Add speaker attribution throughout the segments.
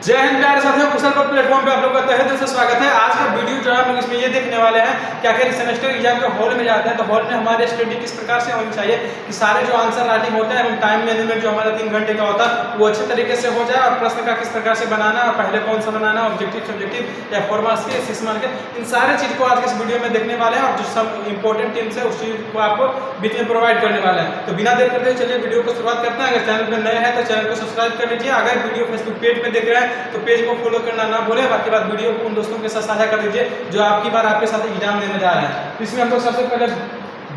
Speaker 1: जय हिंद प्यारे साथियों, कुशल पर प्लेटफॉर्म पे आप लोग का तहे दिल से स्वागत है। आज का वीडियो जो है हम लोग इसमें ये देखने वाले हैं कि आखिर सेमेस्टर एग्जाम के हॉल में जाते हैं तो हॉल में हमारे स्टडी किस प्रकार से होनी चाहिए कि सारे जो आंसर राइटिंग होता है एवं टाइम मैनेजमेंट जो हमारा 3 घंटे का होता है वो अच्छे तरीके से हो जाए और प्रश्न का किस प्रकार से बनाना और पहले कौन सा बनाना, ऑब्जेक्टिव सब्जेक्टिव या 4 मार्क्स के 6 मार्क्स के, इन सारे चीज को आज के इस वीडियो में देखने वाले हैं और जो सब इंपॉर्टेंट टिप्स है उस चीज को आपको बीच में प्रोवाइड करने वाले हैं। तो बिना देर करते हुए चलिए वीडियो को शुरुआत करते हैं। अगर चैनल पर नए हैं तो चैनल को सब्सक्राइब कर लीजिए। अगर वीडियो फेसबुक पेज पे देख रहे हैं तो पेज को फॉलो करना ना भूलें। बाकी बात वीडियो को उन दोस्तों के साथ साझा कर दीजिए जो आपकी बार आपके साथ एग्जाम देने जा रहे हैं। इसमें हम लोग सबसे पहले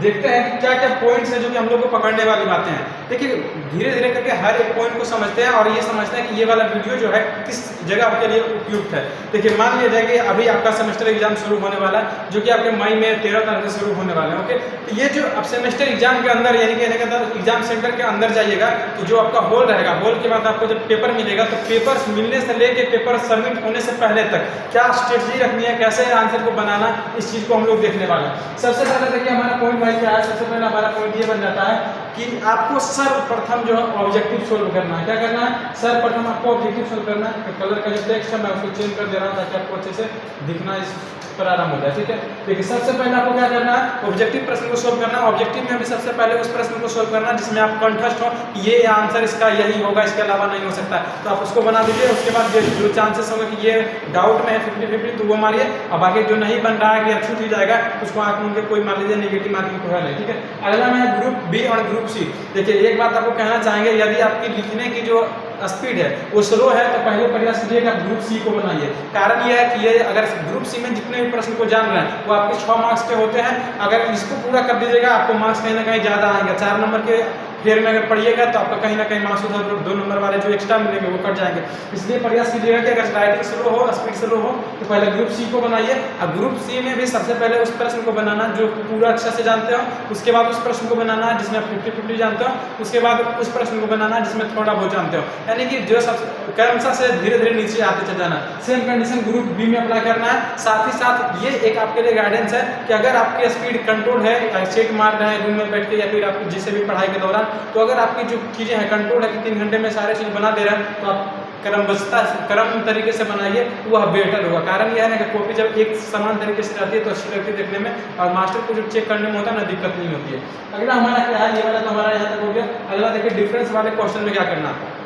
Speaker 1: देखते हैं कि क्या क्या पॉइंट्स हैं जो कि हम लोग को पकड़ने वाली बातें हैं। देखिए धीरे धीरे करके हर एक पॉइंट को समझते हैं और ये समझते हैं कि ये वाला वीडियो जो है किस जगह आपके लिए उपयुक्त है। देखिए मान लिया जाए कि अभी आपका सेमेस्टर एग्जाम शुरू होने वाला है जो कि आपके मई में 13 तारीख से शुरू होने वाला है। ओके, तो ये जो अब सेमेस्टर एग्जाम के अंदर यानी कि एग्जाम सेंटर के अंदर जाइएगा तो जो आपका हॉल रहेगा, हॉल के बाद आपको जब पेपर मिलेगा तो पेपर मिलने से लेके पेपर सबमिट होने से पहले तक क्या स्ट्रेटजी रखनी है, कैसे आंसर को बनाना, इस चीज को हम लोग देखने वाले हैं। सबसे पहले देखिए हमारा पॉइंट वाइज क्या है। सबसे पहले हमारा पॉइंट ये बन जाता है कि आपको सर्वप्रथम जो है ऑब्जेक्टिव सोल्व करना है। क्या करना है? सर्वप्रथम आपको ऑब्जेक्टिव सोल्व करना है। कलर का जो टेक्स्ट है मैं उसको चेंज कर दे रहा हूँ ताकि आपको अच्छे से दिखना इस प्रारंभ हो जाए। ठीक है, देखिए सबसे पहले आपको क्या करना है, ऑब्जेक्टिव प्रश्न को सोल्व करना है। ऑब्जेक्टिव में हमें सबसे पहले उस प्रश्न को सोल्व करना है जिसमें आप कंठस्थ हो कि ये आंसर इसका यही होगा, इसके अलावा नहीं हो सकता, तो आप उसको बना दीजिए। उसके बाद जो चांसेस होंगे कि ये डाउट में है 50-50 तो वो मारिए और बाकी जो नहीं बन रहा है कि अछूत ही जाएगा उसको आप उनके कोई मान लीजिए नेगेटिव मार्किंग को है। ठीक है, अगला में है ग्रुप बी और ग्रुप सी। देखिए एक बात आपको कहना चाहेंगे, यदि आपकी लिखने की जो स्पीड है वो स्लो है तो पहले प्रयास कीजिए कि आप ग्रुप सी को बनाइए। कारण यह है कि ये अगर ग्रुप सी में जितने भी प्रश्न को जान रहे हैं वो आपके 6 मार्क्स के होते हैं। अगर इसको पूरा कर दीजिएगा आपको मार्क्स कहीं ना कहीं ज़्यादा आएंगे। 4 नंबर के फेयर में अगर पढ़िएगा तो आपका कहीं ना कहीं मार्क्स उधर 2 नंबर वाले जो एक्स्ट्रा मिलेंगे वो कट जाएंगे। इसलिए प्रयास कीजिएगा कि अगर राइटिंग स्लो हो, स्पीड स्लो हो तो पहले ग्रुप सी को बनाइए। और ग्रुप सी में भी सबसे पहले उस प्रश्न को बनाना जो पूरा अच्छा से जानते हो, उसके बाद उस प्रश्न को बनाना जिसमें 50-50 जानते हो, उसके बाद उस प्रश्न को बनाना जिसमें थोड़ा बहुत जानते हो, यानी कि जो सब क्रमशः से धीरे धीरे नीचे आते चले जाना। सेम कंडीशन ग्रुप बी में अप्लाई करना है। साथ ही साथ ये एक आपके लिए गाइडेंस है कि अगर आपकी स्पीड कंट्रोल है, चेक मार रहे हैं रूम में बैठ के या फिर आप जिसे भी पढ़ाई के दौरान, तो अगर आपकी जो चीज़ें हैं कंट्रोल है कि 3 घंटे में सारे चीज़ बना दे रहे हैं तो आप क्रम तरीके से बनाइए, वह बेहतर होगा। कारण यह है ना कि कॉपी जब एक समान तरीके से रहती है तो अच्छी लगती है देखने में और मास्टर को जो चेक करने में होता है ना दिक्कत नहीं होती है। अगला हमारा क्या है, ये वाला तो हमारा यहाँ तक हो गया। अगला देखिए डिफरेंस वाले क्वेश्चन में क्या करना है।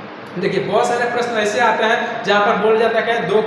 Speaker 1: देखिए बहुत सारे प्रश्न ऐसे आते हैं जहाँ पर बोल जाता है कि 2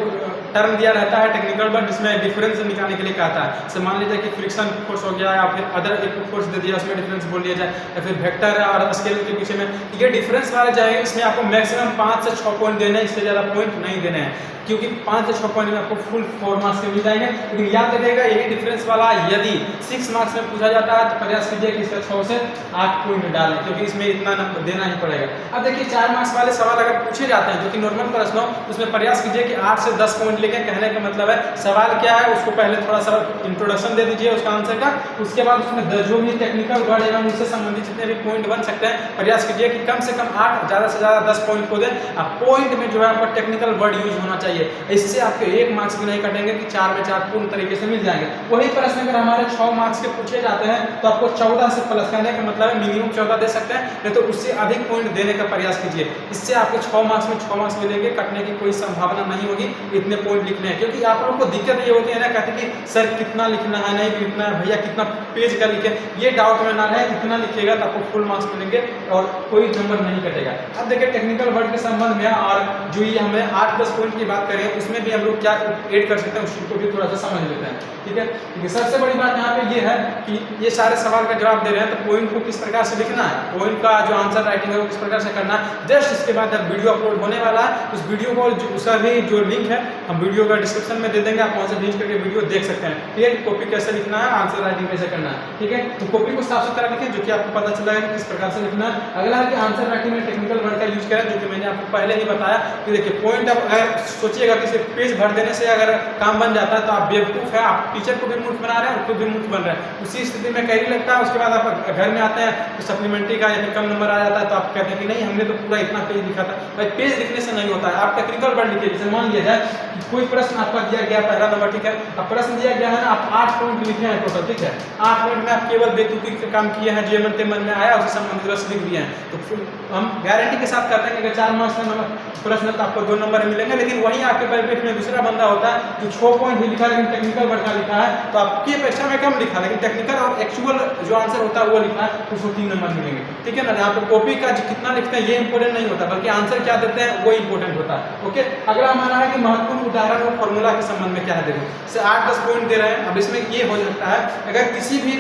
Speaker 1: टर्म दिया रहता है टेक्निकल वर्ड जिसमें डिफरेंस निकालने के लिए कहता है। जैसे मान लीजिए कि फ्रिक्शन फोर्स हो गया या फिर अदर एक फोर्स दे दिया उसमें डिफरेंस बोल दिया जाए या फिर वेक्टर और स्केल के पीछे में ये डिफरेंस वाले जाएंगे। इसमें आपको मैक्सिमम 5 से 6 पॉइंट देने हैं, इससे ज़्यादा पॉइंट नहीं देने हैं क्योंकि 5 से 6 पॉइंट में आपको फुल 4 मार्क्स के मिल जाएंगे। लेकिन याद रखिएगा यही डिफरेंस वाला यदि 6 मार्क्स में पूछा जाता है तो प्रयास कीजिए कि इसका 6 से 8 पॉइंट डालें क्योंकि इसमें इतना नंबर देना ही पड़ेगा। अब देखिए 4 मार्क्स वाले सवाल अगर पूछे जाते हैं जो कि नॉर्मल प्रश्न हो उसमें प्रयास कीजिए कि 8 से 10 पॉइंट लेके। कहने का मतलब है सवाल क्या है उसको पहले थोड़ा सा इंट्रोडक्शन दे दीजिए उसका आंसर का, उसके बाद उसमें जो भी टेक्निकल वर्ड एवं उससे संबंधित जितने भी पॉइंट बन सकते हैं प्रयास कीजिए कि कम से कम 8 ज़्यादा से ज़्यादा 10 पॉइंट को दें। अब पॉइंट में जो है आपका टेक्निकल वर्ड यूज होना चाहिए, इससे आपके 1 मार्क्स भी नहीं कटेंगे कि 4 में 4 पूर्ण तरीके से मिल जाएंगे। वही प्रश्न अगर हमारे 6 मार्क्स के पूछे जाते हैं तो आपको 14 से प्लस करने का मतलब है मिनिमम 14 दे सकते हैं, नहीं तो उससे अधिक पॉइंट देने का प्रयास कीजिए। इससे आपके 6 मार्क्स में 6 मार्क्स मिलेंगे, कटने की कोई संभावना नहीं होगी। इतने पॉइंट लिखने हैं क्योंकि आप लोगों को दिक्कत ये होती है ना, कहते कि सर कितना लिखना है, नहीं लिखना है भैया, कितना पेज का लिखे, ये डाउट में ना रहे। इतना लिखिएगा तो आपको फुल मार्क्स मिलेंगे और कोई नंबर नहीं कटेगा। अब देखिए टेक्निकल वर्ड के संबंध में और जो ये हमें 8-10 पॉइंट की बात करें उसमें भी हम लोग क्या ऐड कर सकते हैं उस चीज को भी थोड़ा सा समझ लेते हैं। ठीक है, क्योंकि सबसे बड़ी बात यहाँ पे ये है कि ये सारे सवाल का जवाब दे रहे हैं तो पॉइंट को किस प्रकार से लिखना है, पॉइंट का जो आंसर राइटिंग है वो किस प्रकार से करना है। जस्ट इसके बाद जब वीडियो अपलोड होने वाला है उस वीडियो को उसका भी जो लिंक है हम वीडियो का डिस्क्रिप्शन में दे देंगे, आप वहाँ से लिंक करके वीडियो देख सकते हैं। ठीक है, कॉपी कैसे लिखना है, आंसर राइटिंग कैसे करना है। ठीक है, तो कॉपी को साफ सुथरा लिखें जो कि आपको पता चला है कि किस प्रकार से लिखना है। अगला है कि आंसर राइटिंग में टेक्निकल वर्ड का यूज करें जो कि मैंने आपको पहले ही बताया कि देखिए पॉइंट अब अगर सोचिएगा कि सिर्फ पेज भर देने से अगर काम बन जाता है तो आप बेवकूफ़ है, आप टीचर को भी मूर्ख बना रहे हैं और खुद भी मूर्ख बन रहे हैं। उसी स्थिति में कहीं लगता है उसके बाद आप घर में आते हैं तो सप्लीमेंट्री का यानी कम नंबर आ जाता है तो आप कहते हैं कि नहीं हमने तो पूरा इतना पेज लिखा था। भाई पेज लिखने से नहीं होता है, आप टेक्निकल वर्ड लिखिए। जैसे मान लिया जाए कोई प्रश्न आपका दिया गया पहला नंबर, ठीक है, अब प्रश्न दिया गया है ना, आप 8 पॉइंट लिखे हैं टोटल, ठीक है, 8 पॉइंट में आप केवल बेतुकी का काम किए हैं, जो मन ते मन में आया उससे संबंधित बस लिख दिए हैं, तो फिर हम गारंटी के साथ कहते हैं कि अगर 4 मार्क्स का नंबर प्रश्न तो आपको 2 नंबर मिलेंगे। लेकिन वहीं आपके परिप्रेक्ष्य में दूसरा बंदा होता है जो 6 पॉइंट भी लिखा लेकिन टेक्निकल वर्ड का लिखा है, तो आपकी अपेक्षा में कम लिखा, लेकिन टेक्निकल और एक्चुअल जो आंसर होता है वो लिखा है, तो उसको 3 नंबर मिलेंगे, ठीक है ना। यहाँ पे कॉपी का कितना लिखते हैं ये इंपॉर्टेंट नहीं होता, बल्कि आंसर क्या देते हैं वो इंपॉर्टेंट होता है। ओके, अगला हमारा है कि महत्वपूर्ण उदाहरण और फॉर्मूला के संबंध में क्या है, देखो से 8-10 पॉइंट दे रहे हैं। अब इसमें ये हो सकता है अगर किसी भी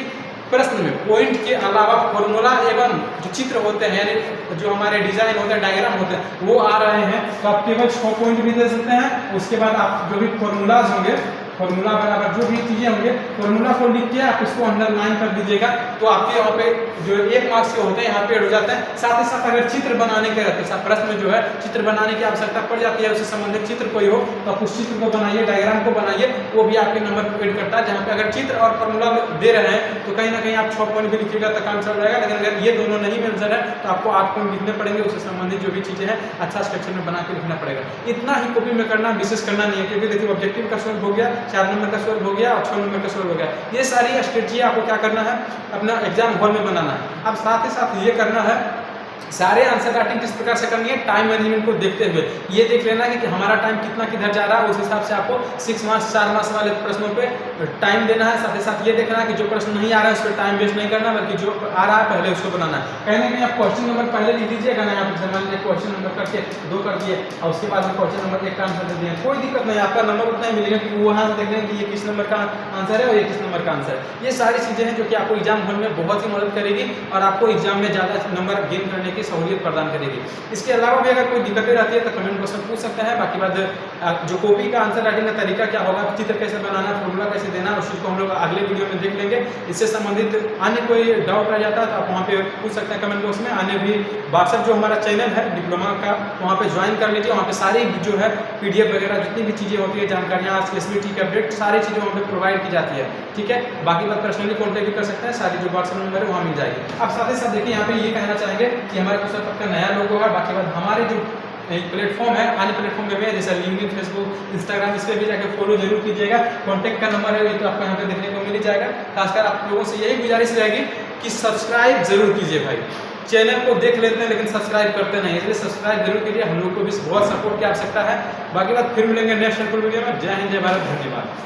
Speaker 1: प्रश्न में पॉइंट के अलावा फॉर्मूला एवं जो चित्र होते हैं, यानी जो हमारे डिजाइन होते हैं, डायग्राम होते हैं, वो आ रहे हैं, तो आप केवल 6 पॉइंट भी दे सकते हैं। उसके बाद आप जो भी फॉर्मूलाज होंगे, फॉर्मूला बराबर जो भी चीजें होंगे, फॉर्मूला को लिख के आप इसको अंडरलाइन कर दीजिएगा, तो आपके यहाँ पे जो 1 मार्क्स के होते हैं यहाँ पे ऐड हो जाते हैं। साथ ही साथ अगर चित्र बनाने के रहते हैं, प्रश्न में जो है चित्र बनाने की आवश्यकता पड़ जाती है, उससे संबंधित चित्र कोई हो तो आप उस चित्र को बनाइए, डायग्राम को बनाइए, वो भी आपके नंबर को ऐड करता है। जहाँ पे अगर चित्र और फॉर्मूला दे रहे हैं तो कहीं ना कहीं आप 6 पॉइंट भी लिखिएगा तो काम चल जाएगा, लेकिन अगर ये दोनों नहीं मेंशन है तो आपको 8 पॉइंट लिखने पड़ेंगे, उससे संबंधित जो भी चीजें हैं अच्छा स्ट्रक्चर में बना के लिखना पड़ेगा। इतना ही कॉपी में करना, विशेष करना नहीं है, क्योंकि देखिए ऑब्जेक्टिव का सॉल्व हो गया, 4 नंबर का सॉल्व हो गया और 6 नंबर का सॉल्व हो गया। ये सारी स्ट्रेटजी आपको क्या करना है, अपना एग्जाम हॉल में बनाना है। अब साथ ही साथ ये करना है, सारे आंसर राइटिंग किस प्रकार से करनी है, टाइम मैनेजमेंट को देखते हुए ये देख लेना कि हमारा टाइम कितना किधर जा रहा है, उस हिसाब से आपको 6 मार्क्स 4 मार्क्स वाले प्रश्नों पे टाइम देना है। साथ ही साथ ये देखना है कि जो प्रश्न नहीं आ रहा है उस पर टाइम वेस्ट नहीं करना, बल्कि जो आ रहा है पहले उसको बनाना है। कहीं ना कहीं आप क्वेश्चन नंबर पहले लिख दीजिएगा ना, आप मान लीजिए क्वेश्चन नंबर करके 2 कर दिए और उसके बाद में क्वेश्चन नंबर 1 का आंसर दे दिए, कोई दिक्कत नहीं, आपका नंबर उतना ही मिलेगा, क्योंकि वहाँ से देख लेंगे कि ये किस नंबर का आंसर है और ये किस नंबर का आंसर है। ये सारी चीजें हैं जो कि आपको एग्जाम हॉल में बहुत ही मदद करेगी और आपको एग्जाम में ज़्यादा नंबर गेन करने की सहूलियत प्रदान करेगी। इसके अलावा भी अगर कोई दिक्कतें रहती है तो कमेंट बॉक्स में पूछ सकते हैं। बाकी बात जो कॉपी का आंसर राइटिंग का तरीका क्या होगा, चित्र कैसे बनाना, फॉर्मूला कैसे देना, उस चीज़ को हम लोग अगले वीडियो में देख लेंगे। इससे संबंधित अन्य कोई डाउट रह जाता है तो आप वहाँ पे पूछ सकते हैं कमेंट बॉक्स में। अन्य भी व्हाट्सएप जो हमारा चैनल है डिप्लोमा का, वहाँ पे ज्वाइन कर लीजिए, वहाँ पे सारी जो है PDF वगैरह जितनी भी चीज़ें होती है, जानकारियाँ, एसबीटी के अपडेट, सारी चीज़ें वहाँ पे प्रोवाइड की जाती है, ठीक है। बाकी बात पर्सनली कॉन्टैक्ट भी कर सकते हैं, सारी जो व्हाट्सएप नंबर है वहाँ मिल जाएगी। अब साथ ही साथ देखिए यहाँ पे ये कहना चाहेंगे कि हमारे कुशल पथ का नया लोगो है। बाकी बात हमारे जो प्लेटफॉर्म है, अन्य प्लेटफॉर्म पे भी है, जैसे लिंक्डइन, फेसबुक, इंस्टाग्राम, इस पर भी जाकर फॉलो जरूर कीजिएगा। कॉन्टैक्ट का नंबर है ये तो आपको यहाँ पे देखने को मिल जाएगा। खासकर आप लोगों से यही गुजारिश रहेगी कि सब्सक्राइब जरूर कीजिए भाई, चैनल को देख लेते हैं लेकिन सब्सक्राइब करते नहीं, इसलिए सब्सक्राइब जरूर कीजिए, हम लोग को भी बहुत सपोर्ट की आवश्यकता है। बाकी बात फिर मिलेंगे नेक्स्ट वीडियो में। जय हिंद, जय भारत, धन्यवाद।